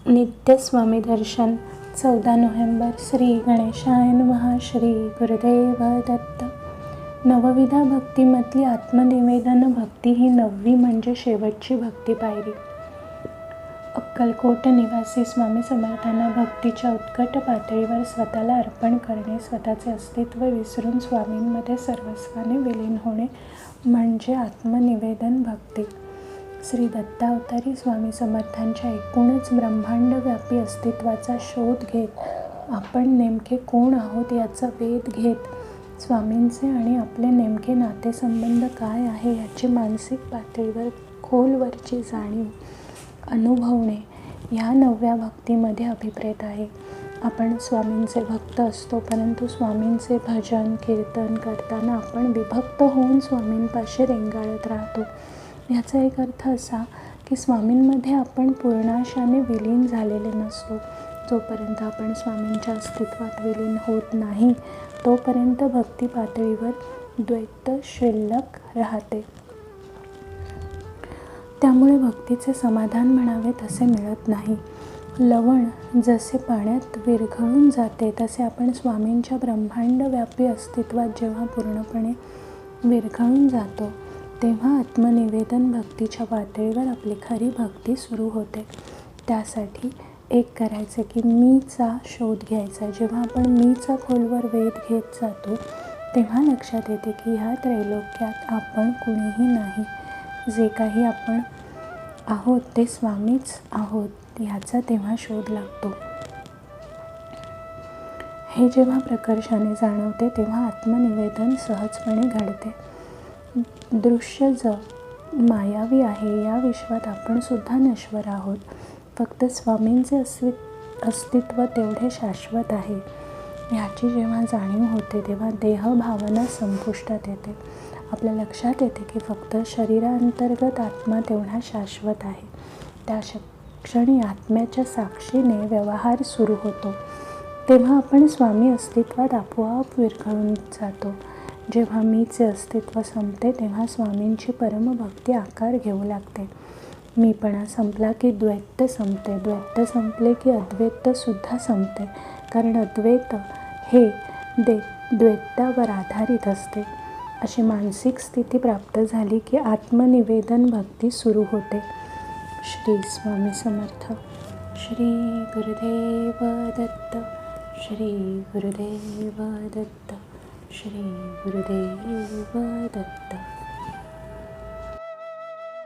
नित्य स्वामी दर्शन 14 नोव्हेंबर. श्री गणेशाय नमः. श्री गुरुदेव दत्त. नवविधा भक्तीमधली आत्मनिवेदन भक्ती ही 9वी म्हणजे शेवटची भक्ती पायरी. अक्कलकोट निवासी स्वामी समर्थांना भक्तीच्या उत्कट पातळीवर स्वतःला अर्पण करणे, स्वतःचे अस्तित्व विसरून स्वामींमध्ये सर्वस्वाने विलीन होणे म्हणजे आत्मनिवेदन भक्ती. श्री दत्तावतारी स्वामी समर्थांच्या एकूणच ब्रह्मांडव्यापी अस्तित्वाचा शोध घेत, आपण नेमके कोण आहोत याचा वेध घेत, स्वामींचे आणि आपले नेमके नातेसंबंध काय आहे याची मानसिक पातळीवर खोलवरची जाणीव अनुभवणे ह्या 9व्या भक्तीमध्ये अभिप्रेत आहे. आपण स्वामींचे भक्त असतो, परंतु स्वामींचे भजन कीर्तन करताना आपण विभक्त होऊन स्वामींपाशी रेंगाळत राहतो. याचा एक अर्थ असा की स्वामींमध्ये आपण पूर्णाशाने विलीन झालेले नसतो. जोपर्यंत आपण स्वामींच्या अस्तित्वात विलीन होत नाही तोपर्यंत भक्ती पातळीवर द्वैत शिल्लक राहते. त्यामुळे भक्तीचे समाधान म्हणावे तसे मिळत नाही. लवण जसे पाण्यात विरघळून जाते तसे आपण स्वामींच्या ब्रह्मांडव्यापी अस्तित्वात जेव्हा पूर्णपणे विरघळून जातो तेव्हा आत्मनिवेदन भक्तीच्या पातळीवर आपली खरी भक्ती सुरू होते. त्यासाठी एक करायचं की मीचा शोध घ्यायचा. जेव्हा आपण मीचा खोलवर वेध घेत जातो तेव्हा लक्षात येते की ह्या त्रैलोक्यात आपण कुणीही नाही. जे काही आपण आहोत ते स्वामीच आहोत ह्याचा तेव्हा शोध लागतो. हे जेव्हा प्रकर्षाने जाणवते तेव्हा आत्मनिवेदन सहजपणे घडते. दृश्य जग मायावी आहे. या विश्वात आपण सुद्धा नश्वर आहोत. फक्त स्वामींचे अस्तित्व तेवढे शाश्वत आहे. ह्याची जेव्हा जाणीव होते तेव्हा देहभावना संपुष्टात येते. आपल्या लक्षात येते की फक्त शरीरांतर्गत आत्मा तेवढा शाश्वत आहे. त्या क्षणी आत्म्याच्या साक्षीने व्यवहार सुरू होतो. तेव्हा आपण स्वामी अस्तित्वात आपोआप विरघळून जातो. जेव्हा मीचे अस्तित्व संपते तेव्हा स्वामींची परमभक्ती आकार घेऊ लागते. मीपणा संपला की द्वैत संपते. द्वैत संपले की अद्वैत सुद्धा संपते. कारण अद्वैत हे द्वैतावर आधारित असते. अशी मानसिक स्थिती प्राप्त झाली की आत्मनिवेदन भक्ती सुरू होते. श्री स्वामी समर्थ. श्री गुरुदेव दत्त. श्री गुरुदेव दत्त. श्री गुरुदेव दत्त.